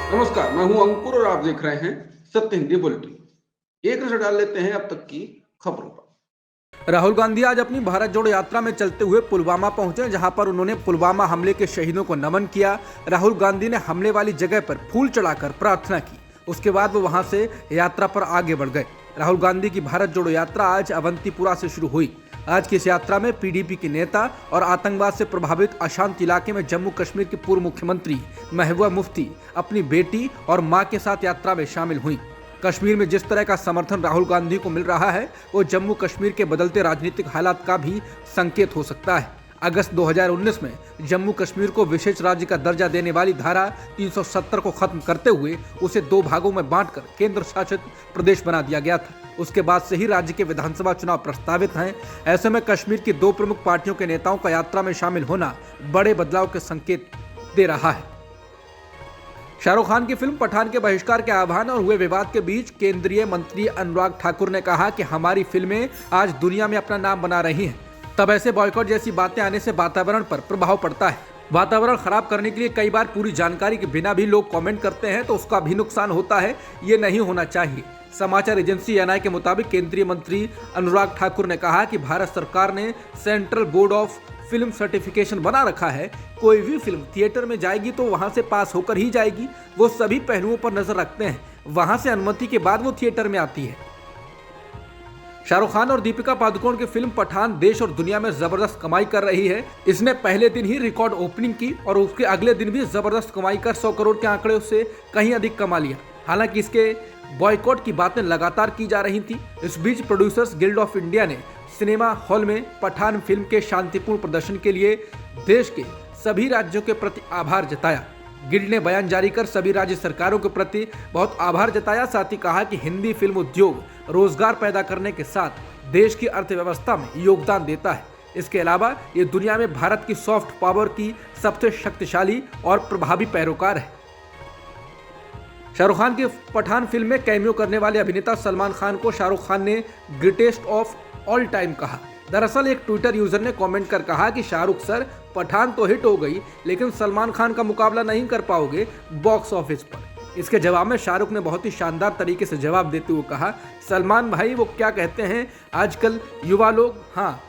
नमस्कार, मैं हूं अंकुर और आप देख रहे हैं सत्य हिंदी बुलेटिन। एक नजर डाल लेते हैं अब तक की खबरों पर। राहुल गांधी आज अपनी भारत जोड़ो यात्रा में चलते हुए पुलवामा पहुंचे, जहां पर उन्होंने पुलवामा हमले के शहीदों को नमन किया। राहुल गांधी ने हमले वाली जगह पर फूल चढ़ाकर प्रार्थना की। उसके बाद वो वहां से यात्रा पर आगे बढ़ गए। राहुल गांधी की भारत जोड़ो यात्रा आज अवंतीपुरा से शुरू हुई। आज की इस यात्रा में पीडीपी के नेता और आतंकवाद से प्रभावित अशांत इलाके में जम्मू कश्मीर की पूर्व मुख्यमंत्री महबूबा मुफ्ती अपनी बेटी और मां के साथ यात्रा में शामिल हुई। कश्मीर में जिस तरह का समर्थन राहुल गांधी को मिल रहा है, वो जम्मू कश्मीर के बदलते राजनीतिक हालात का भी संकेत हो सकता है। अगस्त 2019 में जम्मू कश्मीर को विशेष राज्य का दर्जा देने वाली धारा 370 को खत्म करते हुए उसे 2 भागों में बांटकर केंद्र शासित प्रदेश बना दिया गया था। उसके बाद से ही राज्य के विधानसभा चुनाव प्रस्तावित हैं। ऐसे में कश्मीर की 2 प्रमुख पार्टियों के नेताओं का यात्रा में शामिल होना बड़े बदलाव के संकेत दे रहा है। शाहरुख खान की फिल्म पठान के बहिष्कार के आह्वान और हुए विवाद के बीच केंद्रीय मंत्री अनुराग ठाकुर ने कहा कि हमारी फिल्में आज दुनिया में अपना नाम बना रही हैं। तब ऐसे बॉयकॉट जैसी बातें आने से वातावरण पर प्रभाव पड़ता है। वातावरण खराब करने के लिए कई बार पूरी जानकारी के बिना भी लोग कमेंट करते हैं, तो उसका भी नुकसान होता है। ये नहीं होना चाहिए। समाचार एजेंसी एएनआई के मुताबिक केंद्रीय मंत्री अनुराग ठाकुर ने कहा कि भारत सरकार ने central board of film certification बना रखा है। कोई भी फिल्म थिएटर में जाएगी तो वहां से पास होकर ही जाएगी। वो सभी पहलुओं पर नजर रखते हैं। वहां से अनुमति के बाद वो थिएटर में आती है। शाहरुख खान और दीपिका पादुकोण की फिल्म पठान देश और दुनिया में जबरदस्त कमाई कर रही है। इसने पहले दिन ही रिकॉर्ड ओपनिंग की और उसके अगले दिन भी जबरदस्त कमाई कर 100 करोड़ के आंकड़े से कहीं अधिक कमा लिया। हालांकि इसके बॉयकॉट की बातें लगातार की जा रही थी। इस बीच प्रोड्यूसर्स गिल्ड ऑफ इंडिया ने सिनेमा हॉल में पठान फिल्म के शांतिपूर्ण प्रदर्शन के लिए देश के सभी राज्यों के प्रति आभार जताया। गिल्ड ने बयान जारी कर सभी राज्य सरकारों के प्रति बहुत आभार जताया। साथ ही कहा कि हिंदी फिल्म उद्योग रोजगार पैदा करने के साथ देश की अर्थव्यवस्था में योगदान देता है। इसके अलावा ये दुनिया में भारत की सॉफ्ट पावर की सबसे शक्तिशाली और प्रभावी पैरोकार है। शाहरुख खान की पठान फिल्म में कैमियो करने वाले अभिनेता सलमान खान को शाहरुख खान ने ग्रेटेस्ट ऑफ ऑल टाइम कहा। दरअसल एक ट्विटर यूजर ने कमेंट कर कहा कि शाहरुख सर, पठान तो हिट हो गई, लेकिन सलमान खान का मुकाबला नहीं कर पाओगे बॉक्स ऑफिस पर। इसके जवाब में शाहरुख ने बहुत ही शानदार तरीके से जवाब देते हुए कहा, सलमान भाई वो क्या कहते हैं आजकल युवा लोग, हाँ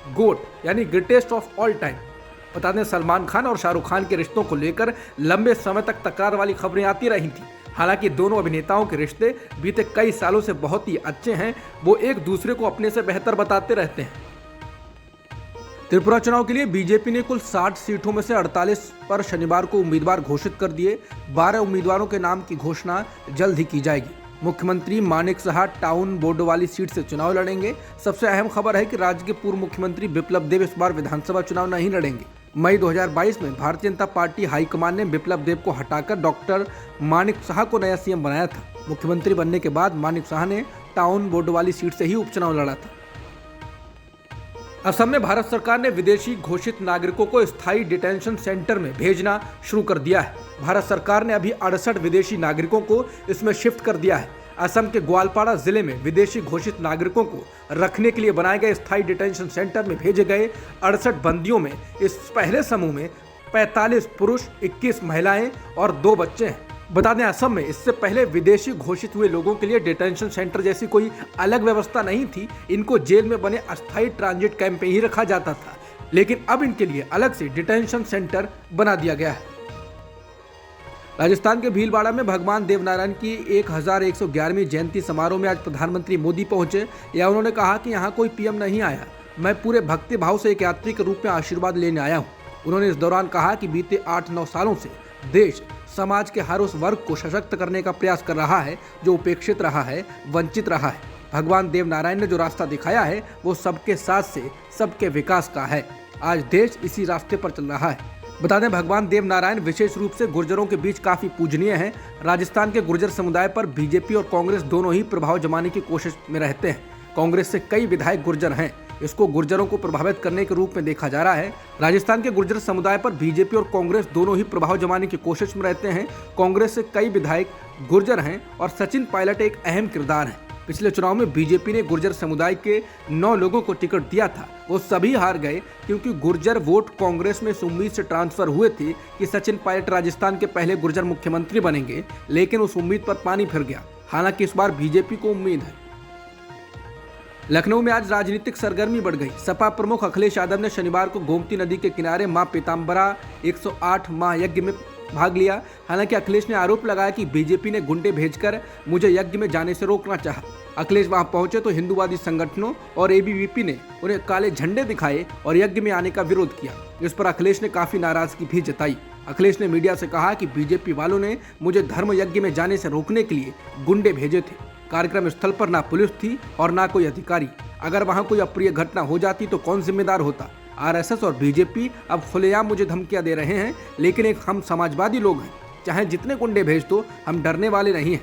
गोट यानी ग्रेटेस्ट ऑफ ऑल टाइम। बता दें, सलमान खान और शाहरुख खान के रिश्तों को लेकर लंबे समय तक तकरार वाली खबरें आती रही थी। हालांकि दोनों अभिनेताओं के रिश्ते बीते कई सालों से बहुत ही अच्छे हैं। वो एक दूसरे को अपने से बेहतर बताते रहते हैं। त्रिपुरा चुनाव के लिए बीजेपी ने कुल 60 सीटों में से 48 पर शनिवार को उम्मीदवार घोषित कर दिए। 12 उम्मीदवारों के नाम की घोषणा जल्द ही की जाएगी। मुख्यमंत्री मानिक साहा टाउन बोर्डो वाली सीट से चुनाव लड़ेंगे। सबसे अहम खबर है कि राज्य के पूर्व मुख्यमंत्री बिप्लब देब इस बार विधानसभा चुनाव नहीं लड़ेंगे। मई 2022 में भारतीय जनता पार्टी हाईकमान ने बिप्लब देब को हटाकर डॉक्टर मानिक साहा को नया सीएम बनाया था। मुख्यमंत्री बनने के बाद मानिक साहा ने टाउन बोर्डो वाली सीट से ही उपचुनाव लड़ा था। असम में भारत सरकार ने विदेशी घोषित नागरिकों को स्थायी डिटेंशन सेंटर में भेजना शुरू कर दिया है। भारत सरकार ने अभी 68 विदेशी नागरिकों को इसमें शिफ्ट कर दिया है। असम के ग्वालपाड़ा जिले में विदेशी घोषित नागरिकों को रखने के लिए बनाए गए स्थायी डिटेंशन सेंटर में भेजे गए 68 बंदियों में इस पहले समूह में 45 पुरुष, 21 महिलाएं और 2 बच्चे हैं। बता दें, असम में इससे पहले विदेशी घोषित हुए लोगों के लिए डिटेंशन सेंटर जैसी कोई अलग व्यवस्था नहीं थी। इनको जेल में बने अस्थायी ट्रांजिट कैंप में ही रखा जाता था, लेकिन अब इनके लिए अलग से डिटेंशन सेंटर बना दिया गया है। राजस्थान के भीलवाड़ा में भगवान देवनारायण की 1111वीं जयंती समारोह में आज प्रधानमंत्री मोदी पहुंचे। या उन्होंने कहा कि यहाँ कोई पीएम नहीं आया, मैं पूरे भक्ति भाव से एक यात्री के रूप में आशीर्वाद लेने आया हूँ। उन्होंने इस दौरान कहा कि बीते 8-9 सालों से देश समाज के हर उस वर्ग को सशक्त करने का प्रयास कर रहा है जो उपेक्षित रहा है, वंचित रहा है। भगवान देवनारायण ने जो रास्ता दिखाया है वो सबके साथ से सबके विकास का है। आज देश इसी रास्ते पर चल रहा है। बता दें, भगवान देवनारायण विशेष रूप से गुर्जरों के बीच काफी पूजनीय हैं। राजस्थान के गुर्जर समुदाय पर बीजेपी और कांग्रेस दोनों ही प्रभाव जमाने की कोशिश में रहते हैं। कांग्रेस से कई विधायक गुर्जर हैं। इसको गुर्जरों को प्रभावित करने के रूप में देखा जा रहा है। राजस्थान के गुर्जर समुदाय पर बीजेपी और कांग्रेस दोनों ही प्रभाव जमाने की कोशिश में रहते हैं। कांग्रेस से कई विधायक गुर्जर हैं और सचिन पायलट एक अहम किरदार हैं। पिछले चुनाव में बीजेपी ने गुर्जर समुदाय के 9 लोगों को टिकट दिया था, वो सभी हार गए क्योंकि गुर्जर वोट कांग्रेस में इस उम्मीद से ट्रांसफर हुए थे कि सचिन पायलट राजस्थान के पहले गुर्जर मुख्यमंत्री बनेंगे, लेकिन उस उम्मीद पर पानी फिर गया। हालांकि इस बार बीजेपी को उम्मीद है। लखनऊ में आज राजनीतिक सरगर्मी बढ़ गई। सपा प्रमुख अखिलेश यादव ने शनिवार को गोमती नदी के किनारे मां पीताम्बरा 108 महायज्ञ में भाग लिया। हालांकि अखिलेश ने आरोप लगाया कि बीजेपी ने गुंडे भेजकर मुझे यज्ञ में जाने से रोकना चाहा। अखिलेश वहां पहुंचे तो हिंदूवादी संगठनों और एबीवीपी ने उन्हें काले झंडे दिखाए और यज्ञ में आने का विरोध किया। इस पर अखिलेश ने काफी नाराजगी भी जताई। अखिलेश ने मीडिया से कहा कि बीजेपी वालों ने मुझे धर्म यज्ञ में जाने से रोकने के लिए गुंडे भेजे थे। कार्यक्रम स्थल पर ना पुलिस थी और ना कोई अधिकारी। अगर वहां कोई अप्रिय घटना हो जाती तो कौन जिम्मेदार होता? आरएसएस और बीजेपी अब खुलेआम मुझे धमकियां दे रहे हैं, लेकिन एक हम समाजवादी लोग हैं, चाहे जितने गुंडे भेज दो, हम डरने वाले नहीं हैं।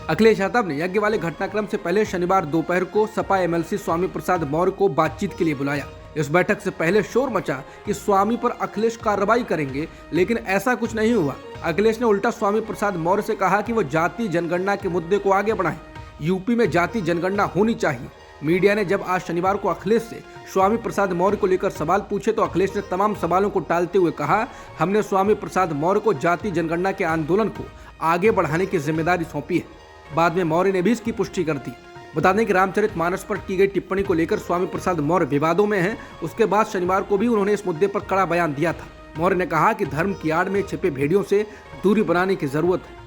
अखिलेश यादव ने यज्ञ वाले घटनाक्रम से पहले शनिवार दोपहर को सपा एमएलसी स्वामी प्रसाद मौर्य को बातचीत के लिए बुलाया। इस बैठक से पहले शोर मचा कि स्वामी पर अखिलेश कार्रवाई करेंगे, लेकिन ऐसा कुछ नहीं हुआ। अखिलेश ने उल्टा स्वामी प्रसाद मौर्य से कहा कि वो जाति जनगणना के मुद्दे को आगे बढ़ाएं। यूपी में जाति जनगणना होनी चाहिए। मीडिया ने जब आज शनिवार को अखिलेश से स्वामी प्रसाद मौर्य को लेकर सवाल पूछे तो अखिलेश ने तमाम सवालों को टालते हुए कहा, हमने स्वामी प्रसाद मौर्य को जाति जनगणना के आंदोलन को आगे बढ़ाने की जिम्मेदारी सौंपी है। बाद में मौर्य ने भी इसकी पुष्टि कर दी। बता दें कि रामचरितमानस पर की गई टिप्पणी को लेकर स्वामी प्रसाद मौर्य विवादों में हैं। उसके बाद शनिवार को भी उन्होंने इस मुद्दे पर कड़ा बयान दिया था। मौर्य ने कहा कि धर्म की आड़ में छिपे भेड़ियों से दूरी बनाने की जरूरत है।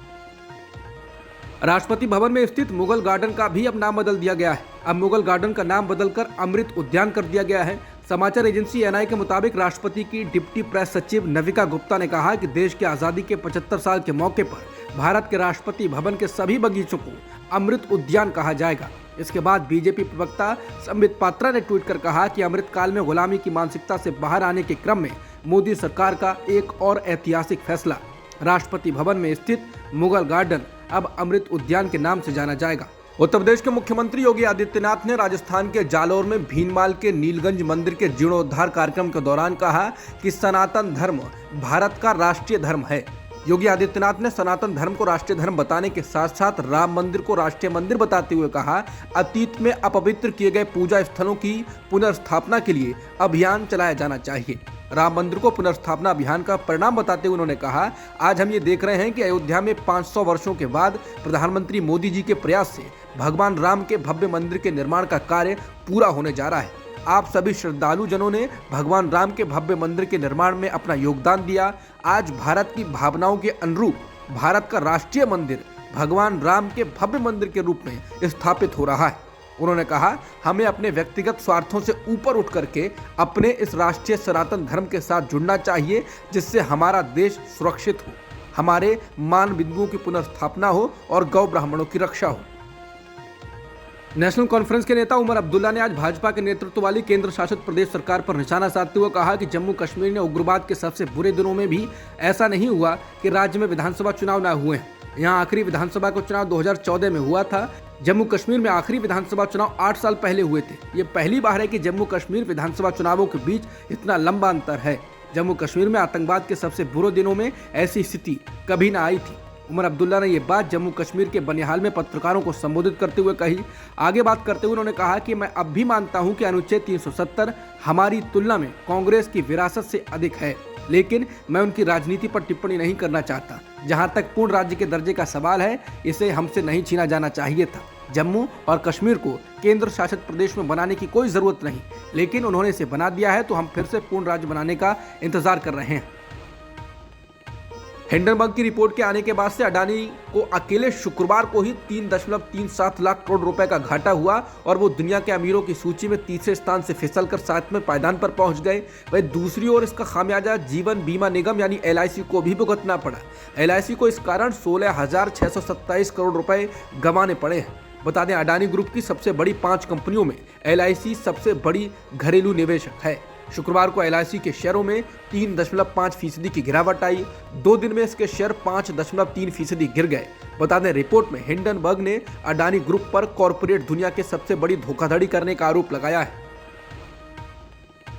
राष्ट्रपति भवन में स्थित मुगल गार्डन का भी अब नाम बदल दिया गया है। अब मुगल गार्डन का नाम बदलकर अमृत उद्यान कर दिया गया है। समाचार एजेंसी एनआई के मुताबिक राष्ट्रपति की डिप्टी प्रेस सचिव नविका गुप्ता ने कहा कि देश की आजादी के 75 साल के मौके पर भारत के राष्ट्रपति भवन के सभी बगीचों को अमृत उद्यान कहा जाएगा। इसके बाद बीजेपी प्रवक्ता संबित पात्रा ने ट्वीट कर कहा कि अमृत काल में गुलामी की मानसिकता से बाहर आने के क्रम में मोदी सरकार का एक और ऐतिहासिक फैसला। राष्ट्रपति भवन में स्थित मुगल गार्डन अब अमृत उद्यान के नाम से जाना जाएगा। उत्तर प्रदेश के मुख्यमंत्री योगी आदित्यनाथ ने राजस्थान के जालौर में भीनमाल के नीलगंज मंदिर के जीर्णोद्धार कार्यक्रम के दौरान कहा कि सनातन धर्म भारत का राष्ट्रीय धर्म है। योगी आदित्यनाथ ने सनातन धर्म को राष्ट्रीय धर्म बताने के साथ साथ राम मंदिर को राष्ट्रीय मंदिर बताते हुए कहा, अतीत में अपवित्र किए गए पूजा स्थलों की पुनर्स्थापना के लिए अभियान चलाया जाना चाहिए। राम मंदिर को पुनर्स्थापना अभियान का परिणाम बताते हुए उन्होंने कहा, आज हम ये देख रहे हैं कि अयोध्या में 500 वर्षों के बाद प्रधानमंत्री मोदी जी के प्रयास से भगवान राम के भव्य मंदिर के निर्माण का कार्य पूरा होने जा रहा है। आप सभी श्रद्धालु जनों ने भगवान राम के भव्य मंदिर के निर्माण में अपना योगदान दिया। आज भारत की भावनाओं के अनुरूप भारत का राष्ट्रीय मंदिर भगवान राम के भव्य मंदिर के रूप में स्थापित हो रहा है। उन्होंने कहा, हमें अपने व्यक्तिगत स्वार्थों से ऊपर उठ करके अपने इस राष्ट्रीय सनातन धर्म के साथ जुड़ना चाहिए, जिससे हमारा देश सुरक्षित हो, हमारे मान बिंदुओं की पुनर्स्थापना हो और गौ ब्राह्मणों की रक्षा हो। नेशनल कॉन्फ्रेंस के नेता उमर अब्दुल्ला ने आज भाजपा के नेतृत्व वाली केंद्र शासित प्रदेश सरकार पर निशाना साधते हुए कहा कि जम्मू कश्मीर ने उग्रवाद के सबसे बुरे दिनों में भी ऐसा नहीं हुआ कि राज्य में विधानसभा चुनाव न हुए हैं। यहाँ आखिरी विधानसभा का चुनाव 2014 में हुआ था। जम्मू कश्मीर में आखिरी विधानसभा चुनाव 8 साल पहले हुए थे। ये पहली बार है कि जम्मू कश्मीर विधानसभा चुनावों के बीच इतना लंबा अंतर है। जम्मू कश्मीर में आतंकवाद के सबसे बुरे दिनों में ऐसी स्थिति कभी न आई थी। उमर अब्दुल्ला ने ये बात जम्मू कश्मीर के बनिहाल में पत्रकारों को संबोधित करते हुए कही। आगे बात करते हुए उन्होंने कहा कि मैं अब भी मानता हूं कि अनुच्छेद 370 हमारी तुलना में कांग्रेस की विरासत से अधिक है, लेकिन मैं उनकी राजनीति पर टिप्पणी नहीं करना चाहता। जहां तक पूर्ण राज्य के दर्जे का सवाल है, इसे हमसे नहीं छीना जाना चाहिए था। जम्मू और कश्मीर को केंद्र शासित प्रदेश में बनाने की कोई जरूरत नहीं, लेकिन उन्होंने इसे बना दिया है, तो हम फिर से पूर्ण राज्य बनाने का इंतजार कर रहे हैं। हिंडनबर्ग की रिपोर्ट के आने के बाद से अडानी को अकेले शुक्रवार को ही 3.37 लाख करोड़ रुपए का घाटा हुआ और वो दुनिया के अमीरों की सूची में तीसरे स्थान से फिसलकर 7वें पायदान पर पहुंच गए। वहीं दूसरी ओर इसका खामियाजा जीवन बीमा निगम यानी LIC को भी भुगतना पड़ा। LIC को इस कारण 16,627 करोड़ रुपए गंवाने पड़े हैं। बता दें, अडानी ग्रुप की सबसे बड़ी 5 कंपनियों में LIC सबसे बड़ी घरेलू निवेशक है। शुक्रवार को LIC के शेयरों में 3.5% की गिरावट आई। 2 दिन में इसके शेयर 5.3% गिर गए। बता दें, रिपोर्ट में हिंडनबर्ग ने अडानी ग्रुप पर कॉरपोरेट दुनिया के सबसे बड़ी धोखाधड़ी करने का आरोप लगाया है।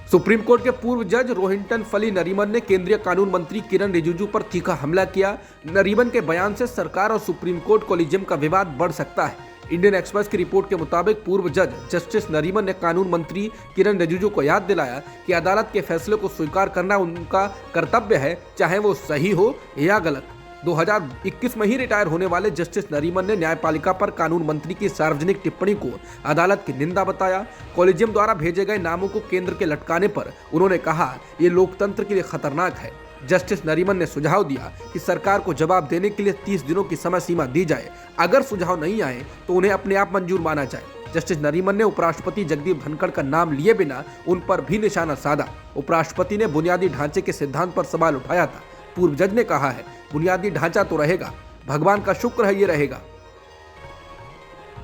सुप्रीम कोर्ट के पूर्व जज रोहिंटन फली नरीमन ने केंद्रीय कानून मंत्री किरण रिजिजू पर तीखा हमला किया। नरीमन के बयान से सरकार और सुप्रीम कोर्ट कोलिजियम का विवाद बढ़ सकता है। इंडियन एक्सप्रेस की रिपोर्ट के मुताबिक पूर्व जज जस्टिस नरीमन ने कानून मंत्री किरण रिजिजू को याद दिलाया कि अदालत के फैसले को स्वीकार करना उनका कर्तव्य है, चाहे वो सही हो या गलत। 2021 में ही रिटायर होने वाले जस्टिस नरीमन ने न्यायपालिका पर कानून मंत्री की सार्वजनिक टिप्पणी को अदालत की निंदा बताया। कॉलेजियम द्वारा भेजे गए नामों को केंद्र के लटकाने पर उन्होंने कहा, ये लोकतंत्र के लिए खतरनाक है। जस्टिस नरीमन ने सुझाव दिया कि सरकार को जवाब देने के लिए 30 दिनों की समय सीमा दी जाए। अगर सुझाव नहीं आए तो उन्हें अपने आप मंजूर माना जाए। जस्टिस नरीमन ने उपराष्ट्रपति जगदीप धनखड़ का नाम लिए बिना उन पर भी निशाना साधा। उपराष्ट्रपति ने बुनियादी ढांचे के सिद्धांत पर सवाल उठाया था। पूर्व जज ने कहा है, बुनियादी ढांचा तो रहेगा, भगवान का शुक्र है ये रहेगा।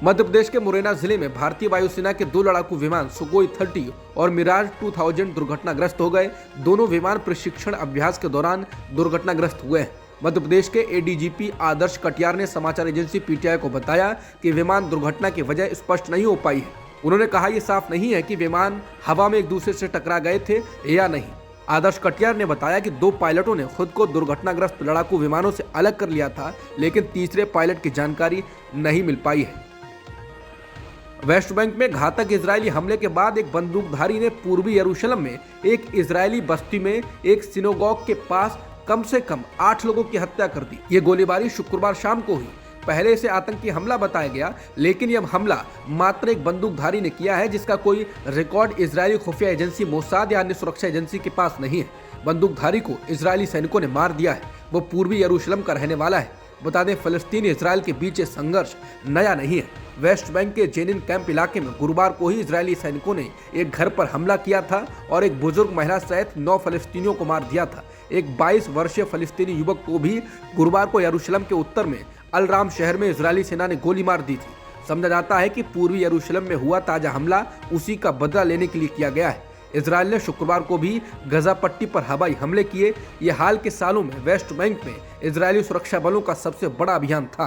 मध्य प्रदेश के मुरैना जिले में भारतीय वायुसेना के 2 लड़ाकू विमान सुखोई 30 और मिराज 2000 दुर्घटनाग्रस्त हो गए। दोनों विमान प्रशिक्षण अभ्यास के दौरान दुर्घटनाग्रस्त हुए हैं। मध्य प्रदेश के एडीजीपी आदर्श कटियार ने समाचार एजेंसी पीटीआई को बताया कि विमान दुर्घटना की वजह स्पष्ट नहीं हो पाई है। उन्होंने कहा, यह साफ नहीं है कि विमान हवा में एक दूसरे से टकरा गए थे या नहीं। आदर्श कटियार ने बताया कि 2 पायलटों ने खुद को दुर्घटनाग्रस्त लड़ाकू विमानों से अलग कर लिया था, लेकिन तीसरे पायलट की जानकारी नहीं मिल पाई है। वेस्ट बैंक में घातक इजरायली हमले के बाद एक बंदूकधारी ने पूर्वी यरूशलेम में एक इजरायली बस्ती में एक सिनेगॉग के पास कम से कम 8 लोगों की हत्या कर दी। ये गोलीबारी शुक्रवार शाम को हुई। पहले इसे आतंकी हमला बताया गया, लेकिन यह हमला मात्र एक बंदूकधारी ने किया है, जिसका कोई रिकॉर्ड इजरायली खुफिया एजेंसी मोसाद या अन्य सुरक्षा एजेंसी के पास नहीं है। बंदूकधारी को इजरायली सैनिकों ने मार दिया है। वो पूर्वी यरूशलेम का रहने वाला है। बता दें, फलस्तीन इसराइल के बीच ये संघर्ष नया नहीं है। वेस्ट बैंक के जेनिन कैंप इलाके में गुरुवार को ही इजरायली सैनिकों ने एक घर पर हमला किया था और एक बुजुर्ग महिला सहित 9 फलस्तीनियों को मार दिया था। एक 22 वर्षीय फलस्तीनी युवक को भी गुरुवार को यरूशलेम के उत्तर में अल राम शहर में इजरायली सेना ने गोली मार दी थी। समझा जाता है कि पूर्वी यरूशलेम में हुआ ताजा हमला उसी का बदला लेने के लिए किया गया है। इजरायल ने शुक्रवार को भी गजा पट्टी पर हवाई हमले किए। ये हाल के सालों में वेस्ट बैंक में इजरायली सुरक्षा बलों का सबसे बड़ा अभियान था।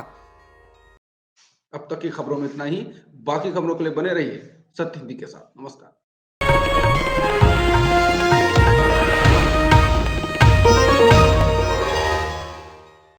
अब तक की खबरों में इतना ही। बाकी खबरों के लिए बने रहिए सत्य हिंदी के साथ। नमस्कार।